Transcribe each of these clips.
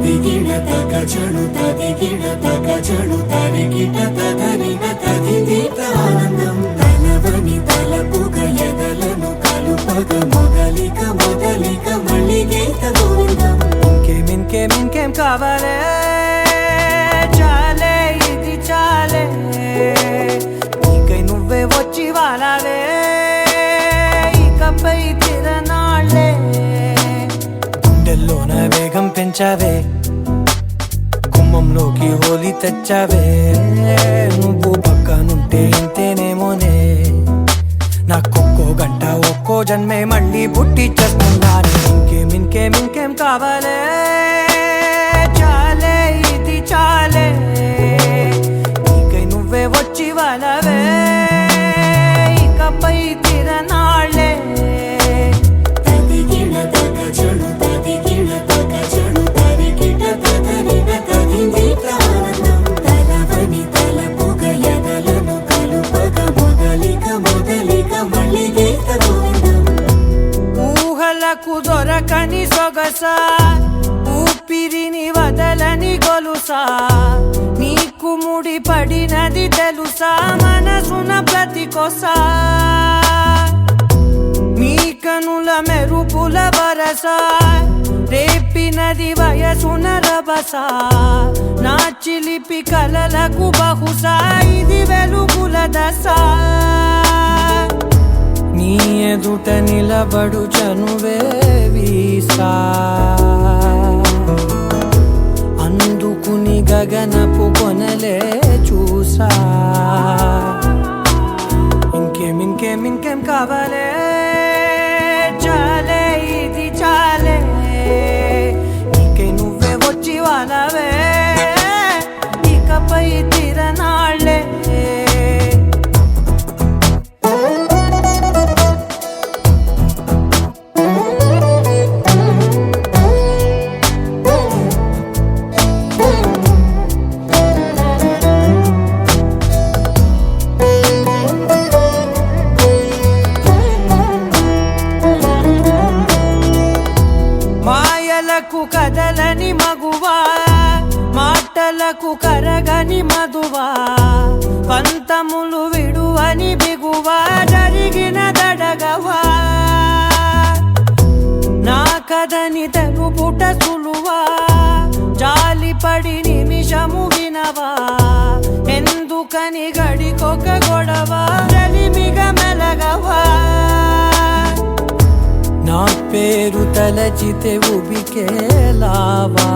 తదిగిణ తగజను తదిగిణ తగజను తరిగిట తదరిన తదిదీత ఆనందం తలవని తలపుగ ఎదలను కలుపగ మొదలిక మొదలిక మళ్ళీ గీత గోవిందం ఇంకేం కావాలే చాలే ఇది చాలే నీకై నువ్వే వచ్చి వాలాలే ఇకపై తిరనాళ్ళే గుండెల్లోన వేగం పెంచావే గుమ్మంలోకి హోలీ తెచ్చావే నువ్వు పక్కనుంటే ఇంతేనేమోనే నాకొక్కో గంట ఒక్కో జన్మే మళ్ళీ పుట్టి చేస్తున్నాను ఇంకేం కావాలే చాలే ఇది చాలే నీకై నువ్వే వచ్చి వాళ్ళవే ఇకపై తిరనాళ్ళే తదిగిణ తగజను తదిగిణ తగజను తరిగిట తదరిన తదిదీత ఆనందం తలవని తలపుగ ఎదలను కలుపగ మొదలిక మొదలిక మళ్ళీ గీత గోవిందం ఊహలకు దొరకని సొగసా ఊపిరిని వదలని గొలుసా నీకు ముడి పడినది తెలుసా మనసున ప్రతి కొసా నీ కనుల మెరుపుల వరస రేపినది వయసున రభస నా చిలిపి కలలకు బహుశా ఇది వెలుగుల దశ నీ ఎదుట నిలబడు చనువే వీసా అందుకుని గగనపు కొనలే చూసా ఇంకేం కావాలే చాలే ఇది చాలే నీకై నువ్వే వచ్చి వాళ్ళవే ఇకపై తిరనాళ్ళే మాయలకు కదలని మగువా మాటలకు కరగని మధువా పంతములు విడువని బిగువా జరిగిన దడగవా నా కదని తెలుపుట సులువా జాలిపడి నిమిషము వినవా ఎందుకని గడికొక గొడవ రలిమిగ మెలగవా నా పేరు తలచితే ఉబికేలావా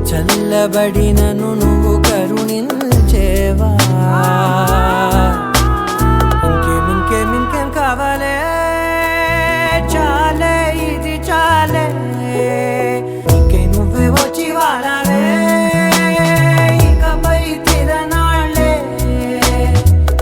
చల్లబడినను నువ్వు కరుణించేవా ఇంకేం కావాలే చాలే ఇది చాలే నీకై నువ్వే వచ్చి వాడాలే ఇకపై తిరనాళ్ళే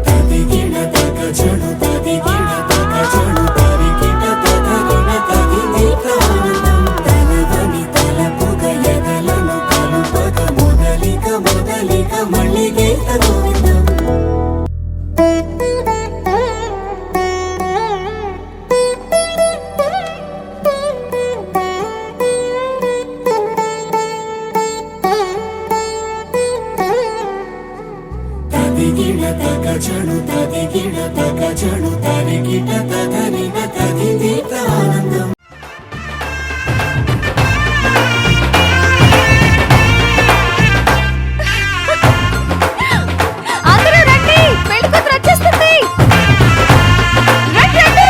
తదిగిణ తగజను తదిగిణ తగజను తరిగిట తదరిన తదిదీత ఆనందం తలవని తలపుగ ఎదలను కలుపగ మొదలిక మొదలిక మళ్ళీ గీత గోవిందం తదిగిణ తగజను తదిగిణ తగజను తరిగిట తదరిన తదిదీత ఆనందం అందరూ రండి పెళ్లి కూతురు వచ్చేస్తుంది రండి రండి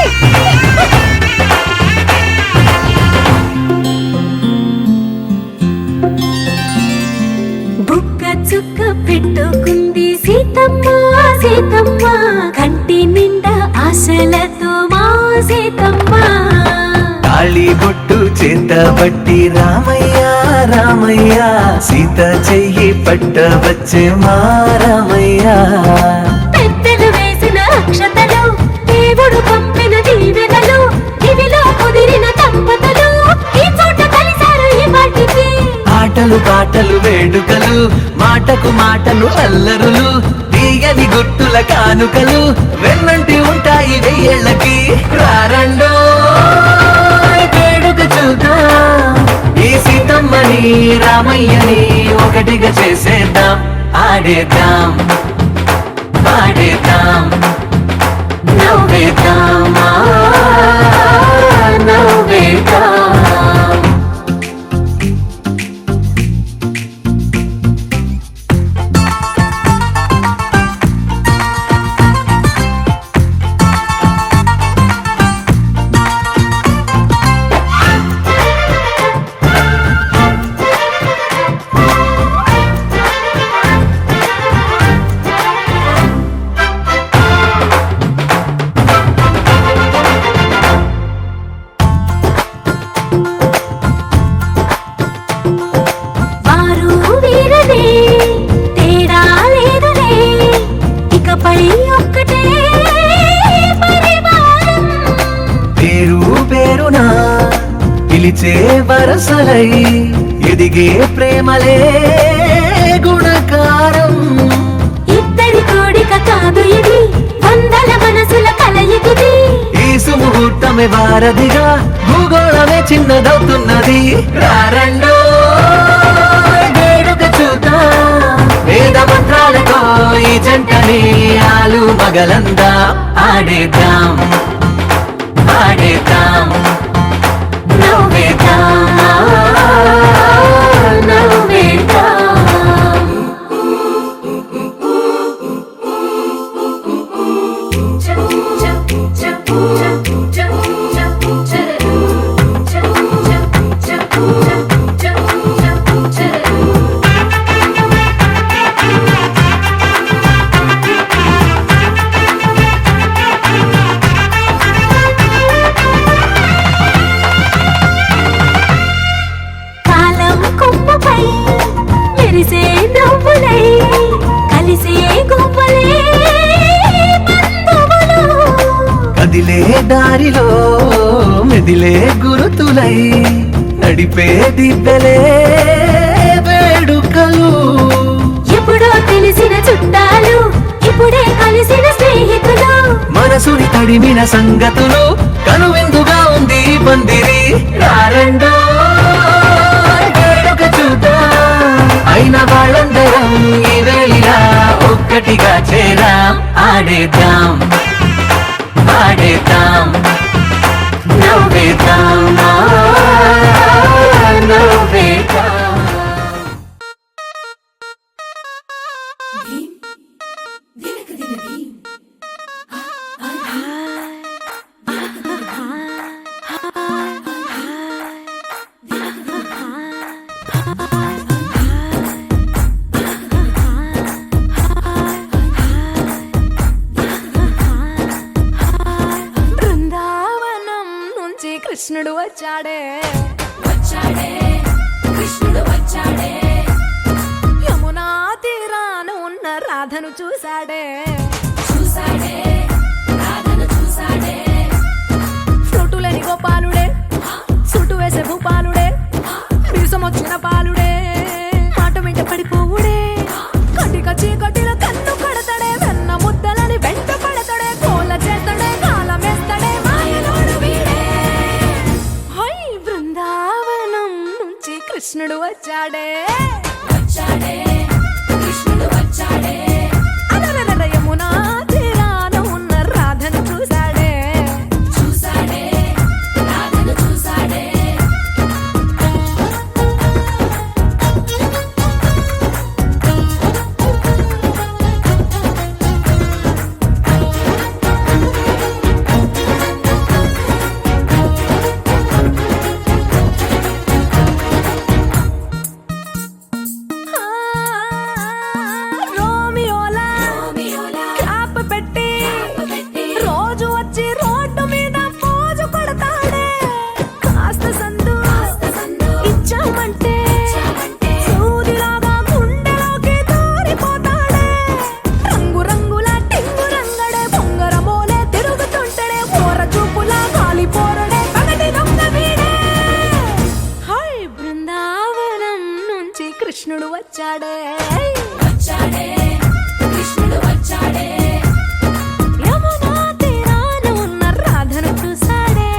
బుక్క చుక్క పెట్టుకుంది సీతమ్మ సీతమ్మ కంటి నిండా ఆశలతో మా సీతమ్మ తాళి బొట్టు చేత బట్టి రామయ్య రామయ్య సీత చెయ్యి పట్ట వచ్చే మా రామయ్య పెద్దలు వేసిన అక్షతలు దేవుడు పంపిన దీవెనలు ఇవిలో కుదిరిన దంపతులు ఈ చోట కలిసారు ఈ వాటికి ఆటలు పాటలు వేడుకలు మాటకు మాటలు అల్లరులు తీయని గుట్టుల కానుకలు వెన్నంటి ఉంటాయి వెయ్యేళ్ళకి రారండో వేడుక చూద్దాం రామయ్యని ఒకటిగా చేసేద్దాం, ఆడేద్దాం పాడేద్దాం నవ్వేద్దాం నవ్వేద్దాం. వారు వీరలే తేడా లేదులే, ఇకపై ఒక్కటే పరివారం. పేరు పేరునా పిలిచే వరసలై ఎదిగే ప్రేమలే గుణకారం. ఇద్దరి కోడిక కాదు ఇది, వందల మనసుల కలయికిది. ఈ సుముహూర్తమే వారధిగా భూగోళమే చిన్నదవుతున్నది. రారండో వేడుక చూద్దాం, వేద మంత్రాలతో ఈ జంటని ఆలు మగలందా ఆడేద్దాం పాడేద్దాం నవ్వేద్దాం నవ్వేద్దాం. కాలం కొమ్మపై మెరిసే నవ్వులై కలిసే గువ్వలే బంధువులు. కదిలే దారిలో మెదిలే గురుతులై నడిపే దివ్యలే వేడుకలు. ఎప్పుడో తెలిసిన చుట్టాలు, ఇప్పుడే కలిసిన స్నేహితులు. మనసుని తడిమిన సంగతులు కనువిందుగా ఉంది ఈ పందిరి. రారండో వేడుక చూద్దాం, అయిన వాళ్ళందరం ఈ వేళ ఒక్కటిగా చేరాం, ఆడేద్దాం పాడేద్దాం నవ్వేద్దాం నవ్వేద్దాం. బృందావనం నుంచి కృష్ణుడు వచ్చాడే యమునా తీరాన ఉన్న రాధను చూశాడే ఫ్రూటులని గోపాలుడే, సుటు వేసే భూపాలుడే, మీసం వచ్చిన పాలుడే, మాట వెంట పడిపోవుడే, కటిక చీకటిలో కన్ను కడతాడే, వెన్న ముద్దలని వెంట పడతాడే, కోల చేస్తాడే, కాలమేస్తాడే, మాయలోడు వీడే. హై బృందావనం నుంచి కృష్ణుడు వచ్చాడే అలరలర యమునా తీరాన ఉన్న రాధను చూశాడే రోమియోలా క్యాప్ పెట్టి రోజు వచ్చి రోడ్డు మీద పోజు కొడతాడే, కాస్త సందు ఇచ్చామంటే సూదిలాగా గుండెలోకి దూరిపోతాడే, రంగు రంగుల టింగు రంగడే, బొంగరమోలే తిరుగుతుంటాడే, పోర చూపులా కాలిపోరడే, పగటి దొంగ వీడే. హై బృందావనం నుంచి కృష్ణుడు వచ్చాడే యమునా తీరాన ఉన్న రాధను చూశాడే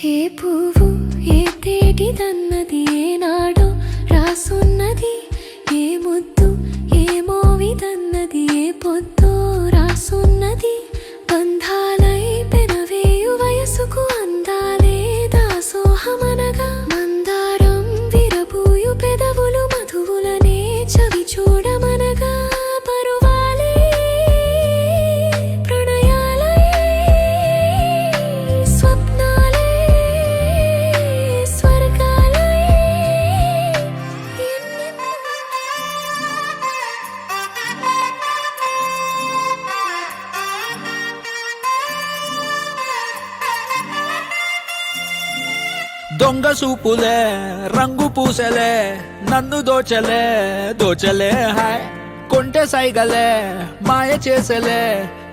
ఏ పువ్వు ఏ తేటిదన్నది ఏనాడో రాసున్నది, ఏ ముద్దు ఏ మోవిదన్నది ఏ పొద్దో రాసున్నది. బంధాలై పెనవేయు వయసుకు అందాలే దాసోహమనగా, మందారం విరబూయు పెదవులు మధువులనే చవి చూడమనగా. పరువాలే ప్రణయాలై స్వప్నాలే స్వర్గాలై దొంగ సూపులే రంగు పూసలే నన్ను దోచలే దోచలే హాయ్. కొంటె సైగలే మాయ చేసలే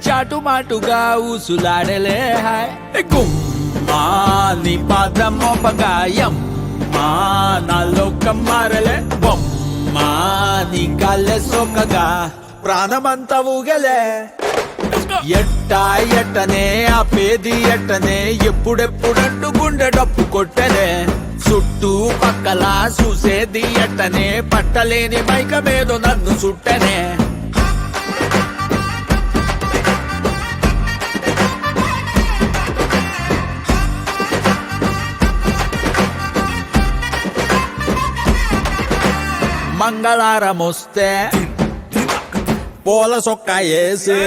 చాటుమాటుగా ఊసులాడలే హాయ్. గుమ్మా నీ పాదం మోపగాయం మా నాలో కమ్మారలే బొమ్మా నీ కాళ్ళే సోకగా ప్రాణమంతా ఊగలే. ఎట్టా ఎట్టనే ఆపేది ఎట్టనే ఎప్పుడెప్పుడంటూ గుండె డప్పు కొట్టనే. చుట్టూ పక్కల చూసేది ఎట్టనే పట్టలేని మైకమేదో నన్ను చుట్టనే. మంగళారమొస్తే పూల సొక్క వేసి,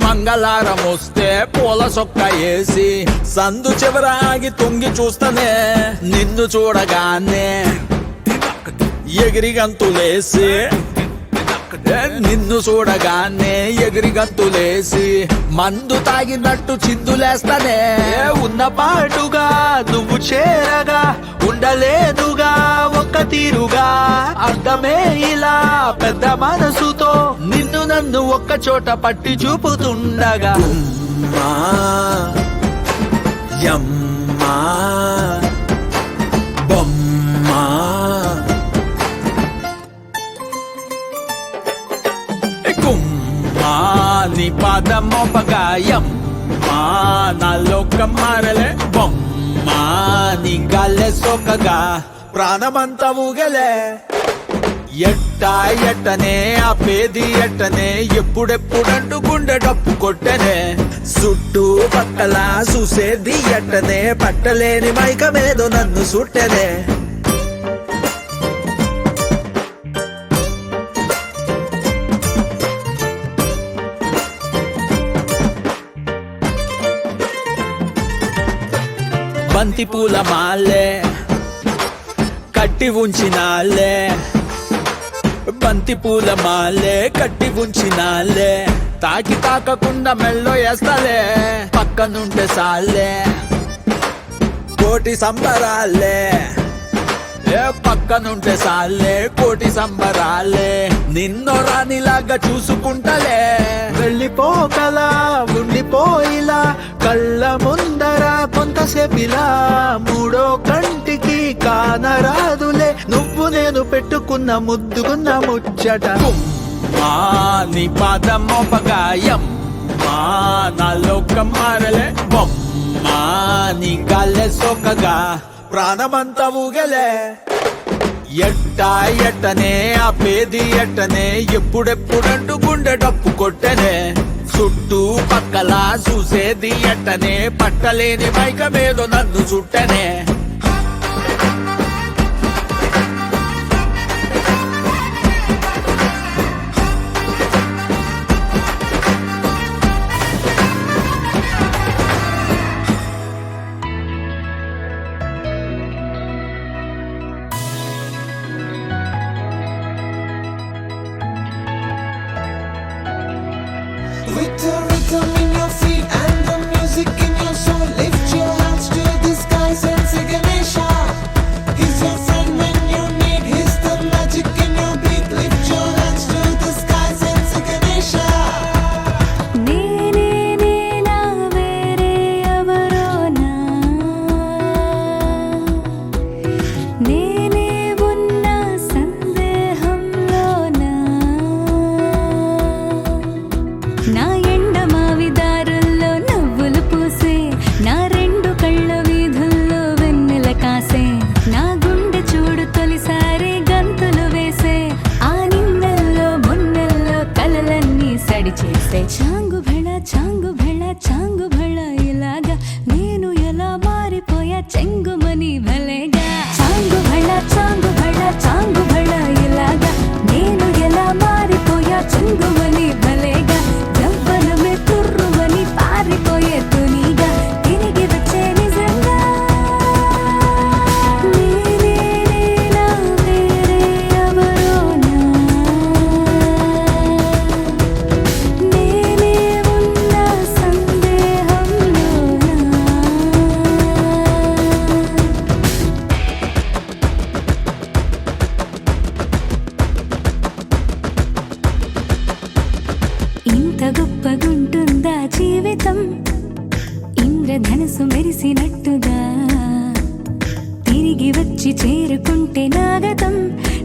మంగళారం వస్తే పూల సొక్క వేసి సందు చివరాగి తొంగి చూస్తనే. నిన్ను చూడగానే ఎగిరి గంతులేసి, నిన్ను చూడగానే ఎగిరి గంతులేసి మందు తాగినట్టు చిందులేస్తనే. ఉన్న పాటుగా నువ్వు చేరగా ఉండలేదుగా ఒక్క తీరుగా. అర్థమే ఇలా పెద్ద మనసుతో నిన్ను నన్ను ఒక్క చోట పట్టి చూపుతుండగా. అమ్మా యమ్మా బొమ్మా కుమ్మా నీ పాదం మోపగాయం మా నాలో కమ్మారలే బొమ్మా నీ గాల్లే సోకగా ప్రాణమంతా ఊగలే. ఎట్టా ఎట్టనే ఆపేది ఎట్టనే ఎప్పుడెప్పుడంటూ గుండె డప్పు కొట్టనే. చుట్టూ పక్కల చూసేది ఎట్టనే పట్టలేని మైకమేదో నన్ను సుట్టనే. బంతి పూల మాలే కట్టి ఉంచినాలే, బంతి పూల మాలే కట్టి ఉంచినాలే. తాకి తాకకుండా మెల్లో వేస్తలే, పక్కనుంటే సాలే కోటి సంబరాలే. పక్కనుంటే సాలే కోటి సంబరాలే. నిన్నో రానిలాగా చూసుకుంటలే. వెళ్ళిపోకలా ఉండిపోయిలా కళ్ళ ముందర కొంతసేపిలా. మూడో కంటికి కానరాదులే నువ్వు నేను పెట్టుకున్న ముద్దుకున్న ముచ్చట. మా నీ పాదం మోపగాయం మా నాలో కమ్మారలే బొమ్మా నీ గాల్లే సోకగా ప్రాణమంతా ఊగలే. ఎట్టా ఎట్టనే ఆపేది ఎట్టనే ఎప్పుడెప్పుడంటూ గుండె డప్పు కొట్టనే. చుట్టూ పక్కల చూసేది ఎట్టనే పట్టలేని మైకమేదో నన్ను చుట్టనే. With the rhythm in your feet and the music in ఇంద్రధనుసు మెరిసినట్టుగా తిరిగి వచ్చి చేరుకుంటే నాగతం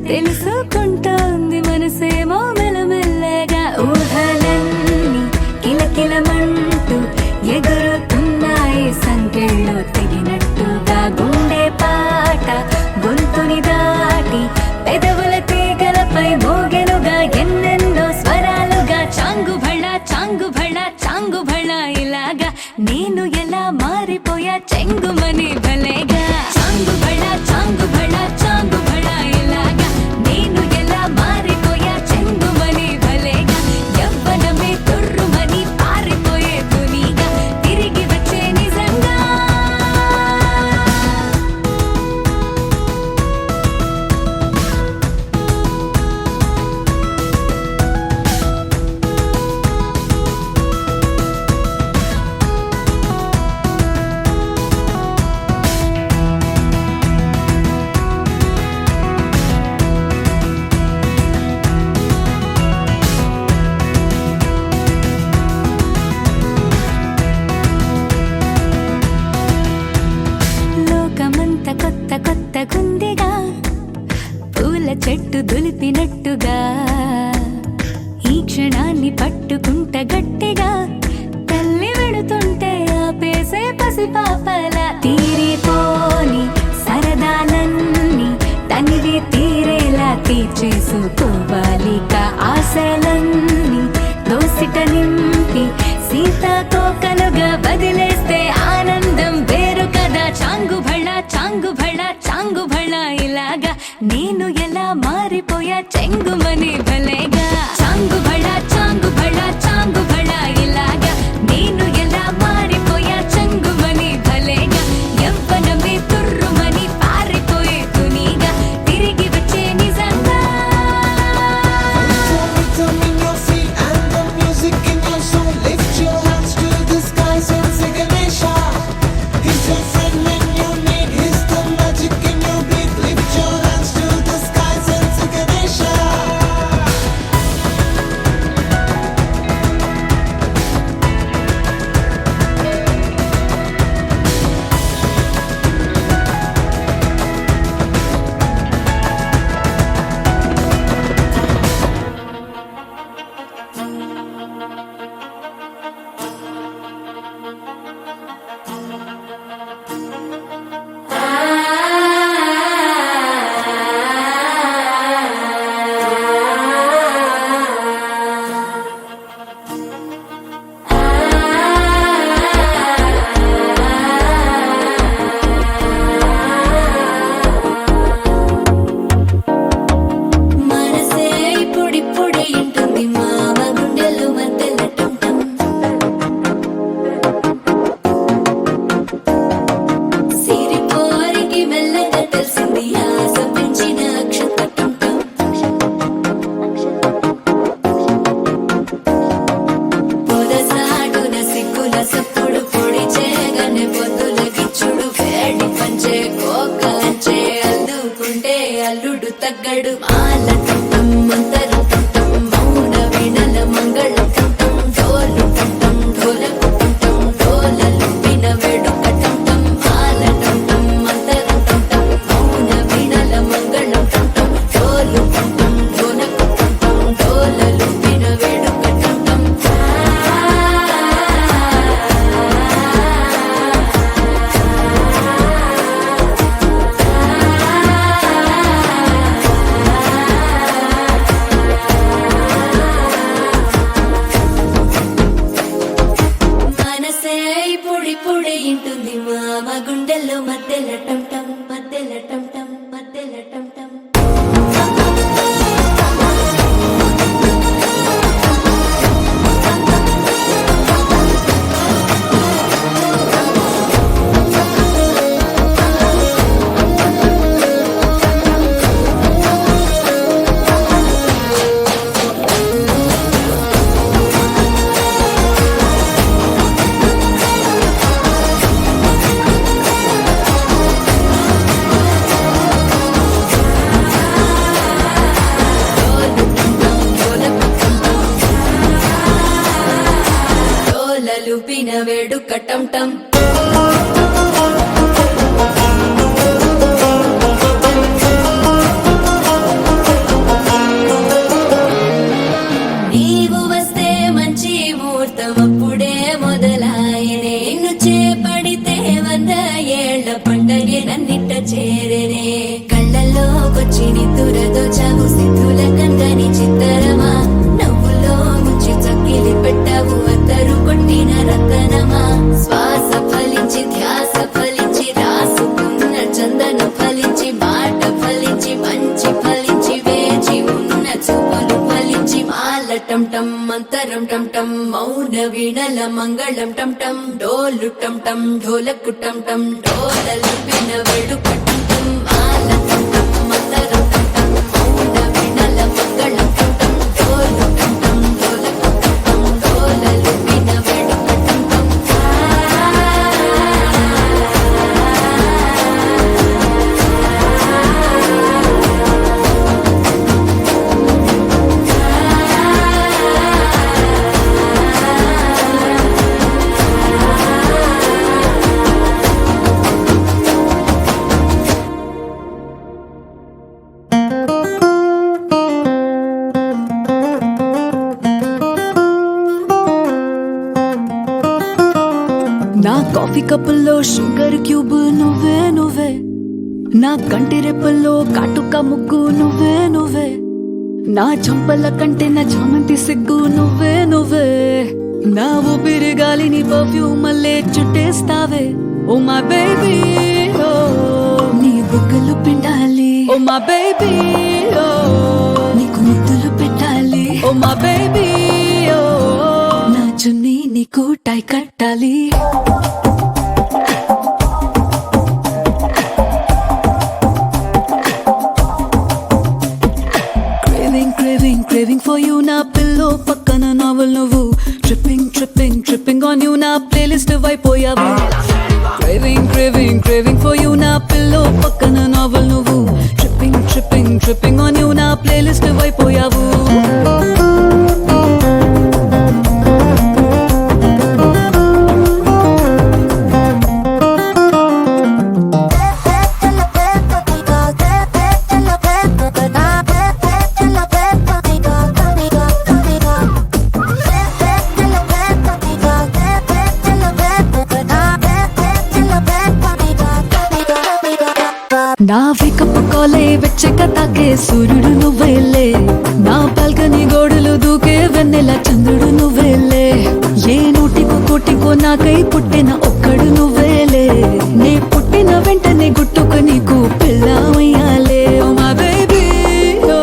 తెలుసుకుంటోంది మనసేమో మెల్లమెల్లగా ఊహలన్నీ కిలకిలమంటూ ఎగురుతున్నాయి సంకెళ్ళు తెగినట్టుగా గుండె పాట గొంతుని దాటి పెదవుల తీగలపై మోగెనుగా ఎన్నెన్నో స్వరాలుగా చాంగు భళ చాంగు భళ ఇలాగా నేను ఎలా మారిపోయా చెంగుమని భలేగా చాంగు భళ చాంగు భళ ఇలాగా నేను ఎలా మారిపోయా చెంగుమని భలేగా యవ్వనమే తుర్రుమని పారిపోయే తునిగా తిరిగి వచ్చే నిజంగా లోకమంత కొత్త గుందిగా పూల చెట్టు దులిపినట్టుగా ఈ క్షణాన్ని పట్టుకుంట గట్టిగా తల్లి వెడుతుంటే ఆపేసే పసిపాపల తీరిపోని సరదాలన్నీ తనివి తీరేలా తీర్చేసుకోవాలిక ఆశలన్నీ దోసిట నింపి సీతాకోకలుగా వదిలేస్తే ఆనందం వేరు కదా చాంగు భళ ఇలాగా నేను ఎలా మారిపోయా చెంగుమని భలేగా చాంగు భళ ఇలాగా నేను ఎలా మారిపోయా చెంగుమని భలేగా యవ్వనమే తుర్రుమని పారిపోయే తునిగా తిరిగి వచ్చే నిజంగా Rhythm in your feet and the music in your soul. Lift your hands to the skies and say Ganesha. He's your friend when you need. He's the magic in your beat. Lift your hands to the skies and say Ganesha. మనసే ఇప్పుడిప్పుడే ఇంటుంది మామ గుండెలు మధ్యలటం సిరిపోరికి మెల్లగా తెలిసింది ఆశ పెంచిన అక్షతటం పొదసాటున సిగ్గుల సప్పుడు పొడి చేయగానే పొద్దుల గిచ్చుడు వేడి పంచే కోకలంచే అల్లుకుంటే అల్లుడు తగ్గడు మాల టంటం మంతరం టంటం మౌన వీణల మంగళం టంటం డోలు టంటం ఢోలకు టంటం డోలలు విన వేడుక టంటం మాల టంటం మంతరం టంటం మౌన వీణల మంగళం టంటం డోలు టంటం ఢోలకు టంటం డోలలు విన వేడుక టంటం మనసే ఇప్పుడిప్పుడే ఇంటుంది మామ గుండెల్లో మధ్యలటం వెలిగే నన్నిట్ట చేరేనే కళ్ళల్లోకొచ్చి నిద్దురదోచావు సిద్ధుల కందని చిత్తరమా నవ్వులో ముంచి చక్కిలి పెట్టావు అద్దరు కొట్టిన రతనమా శ్వాస ఫలించి ధ్యాస ఫలించి రాసుకున్న చందను ఫలించి మాట ఫలించి మంచి ఫలించి వేచి ఉన్న చూపులు ఫలించి మాల టం టం మంతరం టం టం మౌన వీణల మంగళం టం టం డోలు టం టం ఢోలకు టం టం డోలలు విన వేడుక టం టం మాల టం టం మంతరం టం టం మౌన వీణల మంగళం టం టం డోలు టం టం ఢోలకు టం టం డోలలు విన వేడుక టం టం నా కాఫీ కప్పుల్లో షుగర్ క్యూబ్ నువ్వే నువ్వే నా కంటి రెప్పల్లో కాటుక ముగ్గు నువ్వే నువ్వే నా చంపల కంటే నా చామంతి సిగ్గు నువ్వే నువ్వే నా ఊపిరి గాలిని పర్ఫ్యూమ్ మల్లే చుట్టేస్తావే ఓ మై బేబీ ఓ నీ బుగ్గలు పిండాలి ఓ మై బేబీ ఓ నీకు ముద్దులు పెట్టాలి ఓ మై బేబీ ఓ నా చున్నీ నీకు టై కట్టాలి Craving for you na pillow పక్కన novel నువ్వు tripping on you na playlist వైపోయావు Craving for you na pillow పక్కన novel నువ్వు tripping on you na playlist వైపోయావు నా వేకప్ కాలే వెచ్చక తాకే సూర్యుడు నువ్వేలే నా బాల్కనీ గోడలు దూకే వెన్నెల చంద్రుడు నువ్వేలే ఏ నోటికో కోటికో నాకై పుట్టిన ఒక్కడు నువ్వేలే నే పుట్టిన వెంటనే గుట్టుకు నీకు పిల్లమయ్యాలే ఓ మా బేబీ ఓ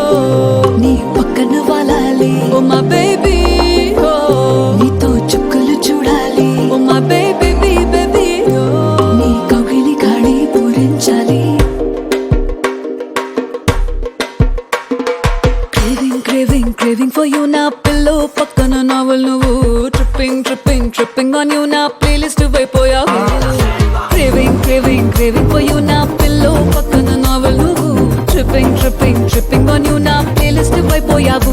నీ పక్కన వాలాలి ఓ మా బేబీ ఓ నీతో చుక్కలు చూడాలి ఓ మా బేబీ బేబీ ఓ నీ కౌగిలి గాడి పూరించాలి Craving for you na pillow పక్కన novel నువ్వు tripping on you na playlist వైపోయావు Craving for you na pillow పక్కన novel నువ్వు tripping on you na playlist వైపోయావు